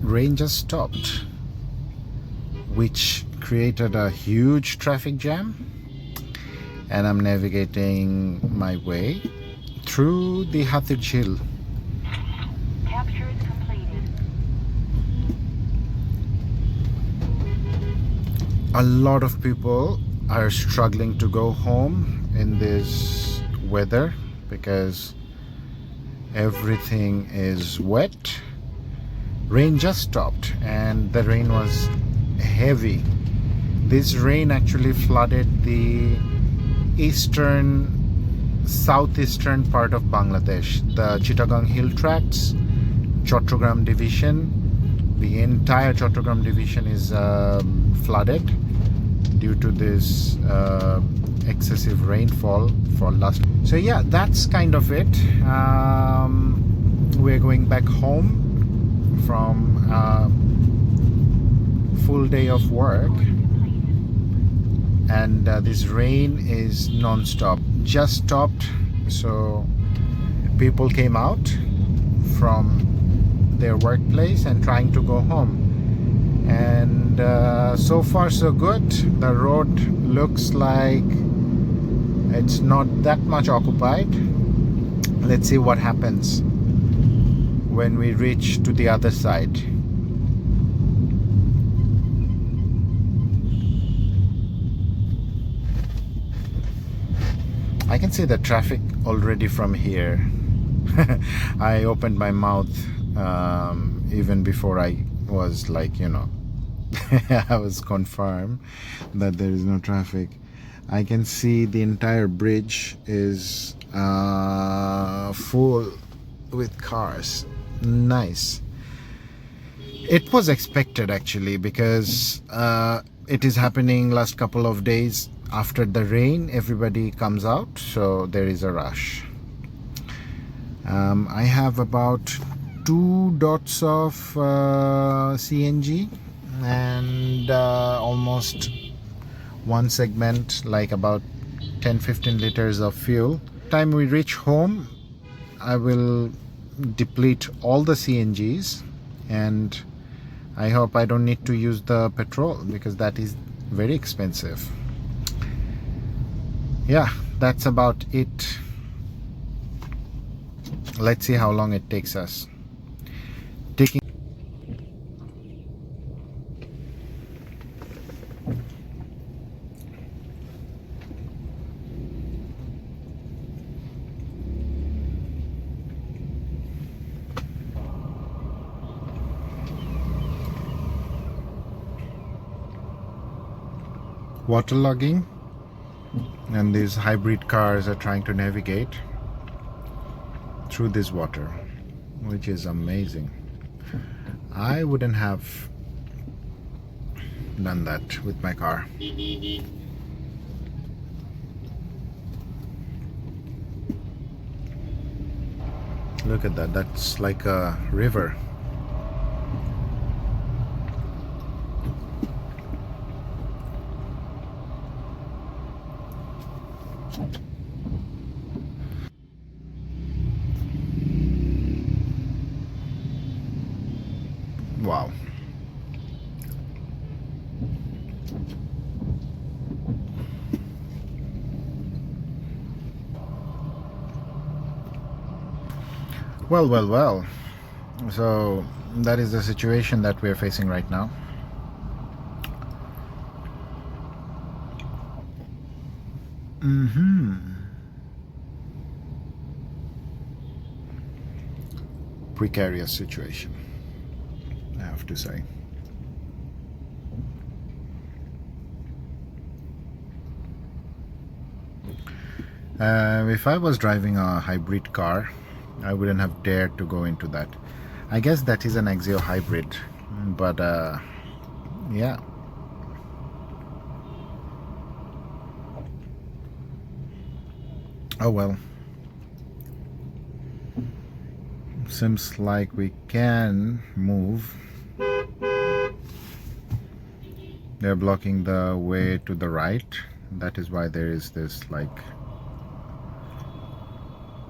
Rain just stopped, which created a huge traffic jam, and I'm navigating my way through the Hathir Jheel. Capture is completed. A lot of people are struggling to go home in this weather because everything is wet. Rain just stopped and the rain was heavy. This rain actually flooded the southeastern part of Bangladesh, the Chittagong Hill Tracts, Chattogram division. The entire Chattogram division is flooded due to this excessive rainfall for last. So yeah, that's kind of it. We're going back home from a full day of work, and this rain is non-stop. Just stopped, so people came out from their workplace and trying to go home, and so far so good. The road looks like it's not that much occupied. Let's see what happens when we reach to the other side. I can see the traffic already from here. I opened my mouth even before I was like, I was confirmed that there is no traffic. I can see the entire bridge is full with cars. Nice. It was expected actually, because it is happening last couple of days. After the rain, everybody comes out, so there is a rush. I have about 2 dots of CNG and almost one segment, like about 10-15 liters of fuel. Time we reach home, I will deplete all the CNGs, and I hope I don't need to use the petrol because that is very expensive. Yeah, that's about it. Let's see how long it takes us. Taking waterlogging, and these hybrid cars are trying to navigate through this water, which is amazing. I wouldn't have done that with my car. Look at that, that's like a river. Wow. Well. So that is the situation that we are facing right now. Precarious situation, I have to say. If I was driving a hybrid car, I wouldn't have dared to go into that. I guess that is an Axio hybrid, but yeah. Oh well. Seems like we can move. They're blocking the way to the right. That is why there is this like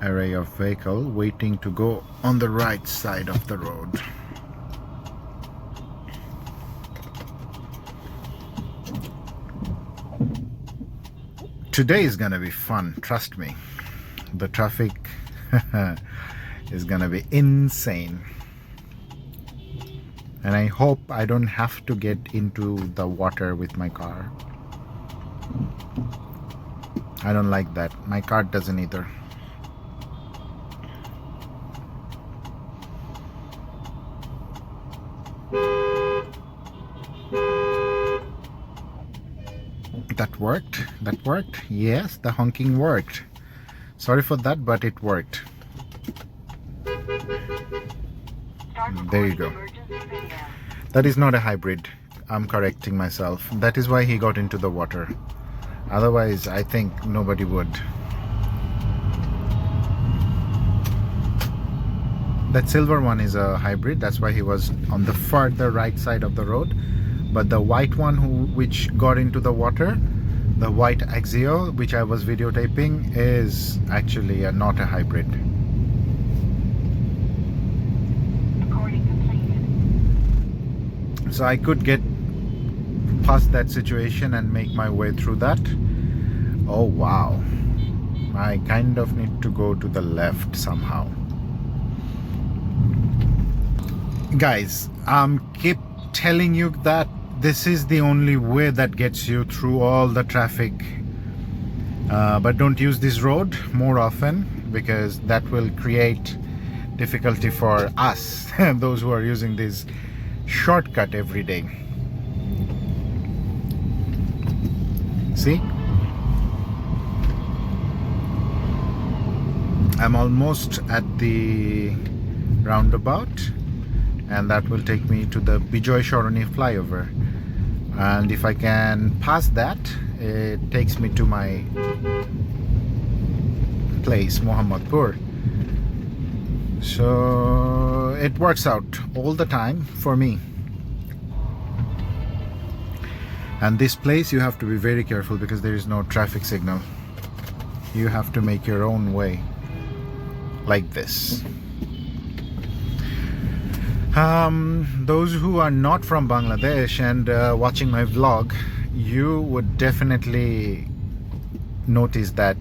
array of vehicle waiting to go on the right side of the road. Today is gonna be fun, trust me. The traffic is gonna be insane, and I hope I don't have to get into the water with my car. I don't like that. My car doesn't either. That worked. That worked. Yes, the honking worked. Sorry for that, but it worked. There you go. That is not a hybrid. I'm correcting myself. That is why he got into the water. Otherwise, I think nobody would. That silver one is a hybrid. That's why he was on the further right side of the road. But the white one which got into the water, the white Axio, which I was videotaping, is actually not a hybrid. So I could get past that situation and make my way through that. Oh wow. I kind of need to go to the left somehow. Guys, keep telling you that this is the only way that gets you through all the traffic. But don't use this road more often, because that will create difficulty for us, those who are using this shortcut every day. See? I'm almost at the roundabout, and that will take me to the Bijoy Shoroni flyover. And if I can pass that, it takes me to my place, Mohammadpur. So it works out all the time for me. And this place you have to be very careful, because there is no traffic signal. You have to make your own way like this. Those who are not from Bangladesh and watching my vlog, you would definitely notice that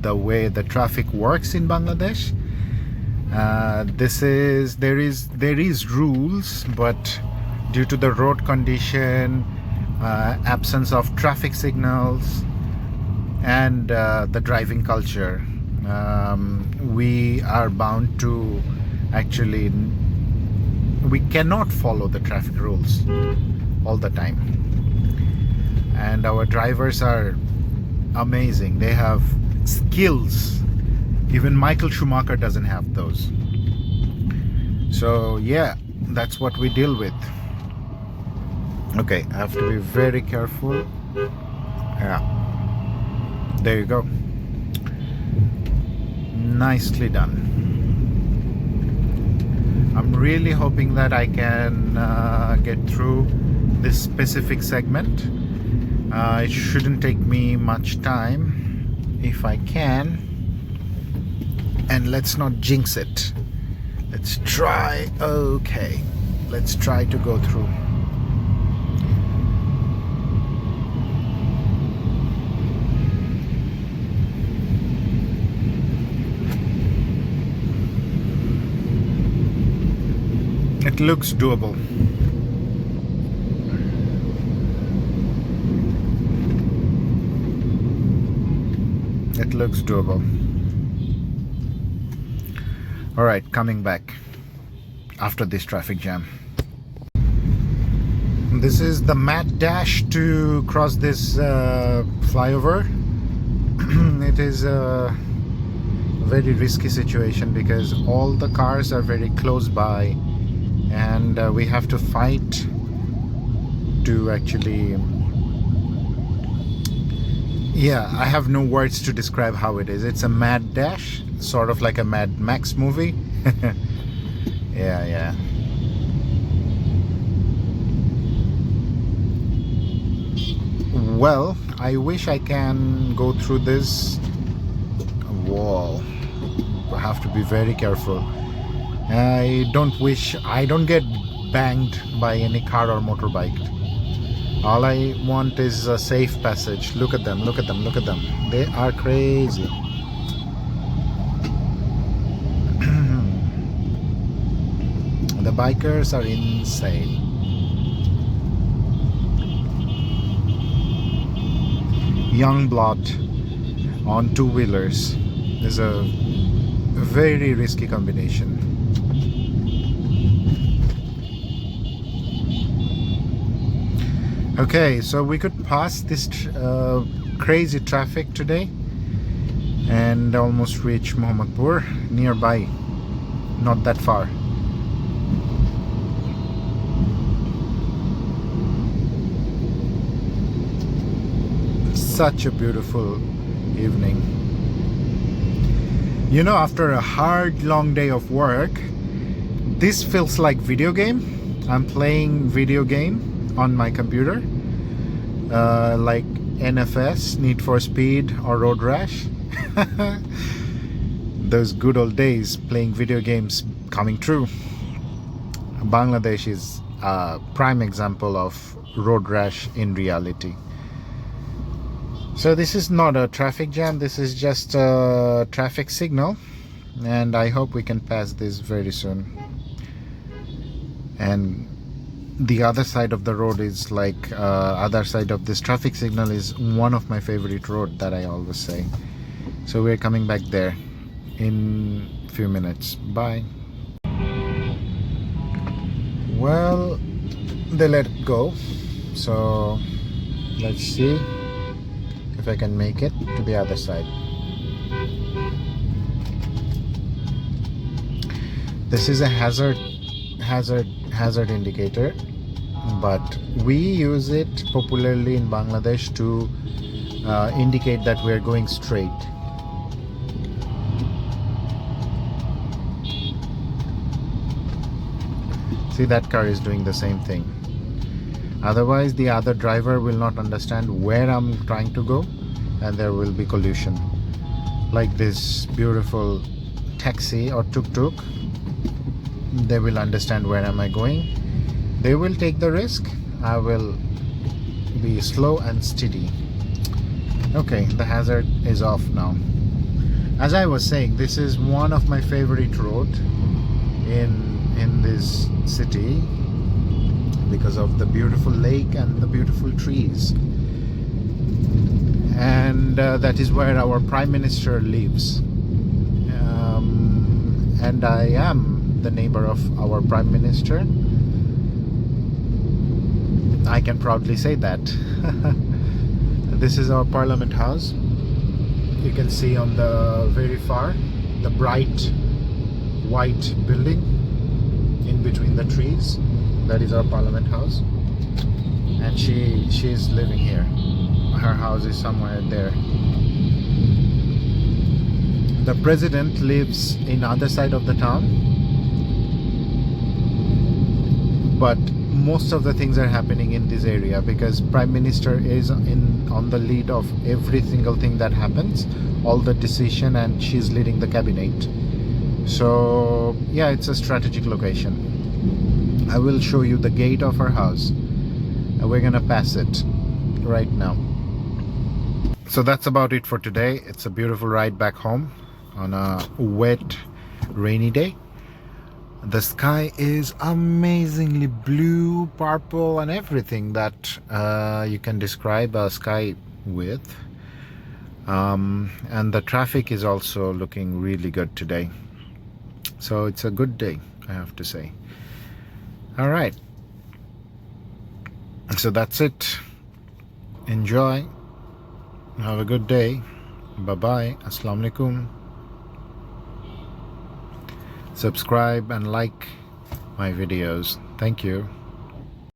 the way the traffic works in Bangladesh, there is rules, but due to the road condition, absence of traffic signals, and the driving culture, we are bound to actually, we cannot follow the traffic rules all the time. And our drivers are amazing. They have skills. Even Michael Schumacher doesn't have those. So yeah, that's what we deal with. Okay, I have to be very careful. Yeah, there you go. Nicely done. I'm really hoping that I can get through this specific segment. It shouldn't take me much time if I can. And let's not jinx it. Let's try. Okay, let's try to go through. It looks doable. it looks doable. All right, coming back after this traffic jam. This is the mad dash to cross this flyover. It is a very risky situation because all the cars are very close by, and we have to fight to actually, yeah, I have no words to describe how it is. It's a mad dash, sort of like a Mad Max movie. Yeah. Well, I wish I can go through this wall. I have to be very careful. I don't get banged by any car or motorbike. All I want is a safe passage. Look at them. They are crazy. The bikers are insane. Young blood on two-wheelers is a very risky combination. Okay, so we could pass this crazy traffic today and almost reach Mohammadpur, nearby, not that far. Such a beautiful evening. You know, after a hard long day of work, this feels like video game. I'm playing video game on my computer, like NFS, Need for Speed, or Road Rash. Those good old days playing video games coming true. Bangladesh is a prime example of road rash in reality. So this is not a traffic jam, this is just a traffic signal, and I hope we can pass this very soon. And the other side of the road is like, other side of this traffic signal is one of my favorite road that I always say. So we're coming back there in a few minutes. Bye. Well, they let it go, so let's see if I can make it to the other side. This is a hazard indicator, but we use it popularly in Bangladesh to indicate that we are going straight. See, that car is doing the same thing. Otherwise, the other driver will not understand where I'm trying to go, and there will be collision. Like this beautiful taxi or tuk-tuk, they will understand where am I going. They will take the risk. I will be slow and steady. Okay, the hazard is off now. As I was saying, this is one of my favorite roads in this city, because of the beautiful lake and the beautiful trees, and that is where our Prime Minister lives, and I am the neighbor of our Prime Minister. I can proudly say that. This is our Parliament House. You can see on the very far the bright white building in between the trees. That is our Parliament House, and she is living here. Her house is somewhere there. The president lives in other side of the town, but most of the things are happening in this area because Prime Minister is on the lead of every single thing that happens, all the decision, and she's leading the cabinet. So yeah, it's a strategic location. I will show you the gate of our house, and we're gonna pass it right now. So that's about it for today. It's a beautiful ride back home on a wet, rainy day. The sky is amazingly blue, purple, and everything that you can describe a sky with. And the traffic is also looking really good today. So it's a good day, I have to say. All right. So that's it. Enjoy. Have a good day. Bye-bye. Assalamu alaikum. Subscribe and like my videos. Thank you.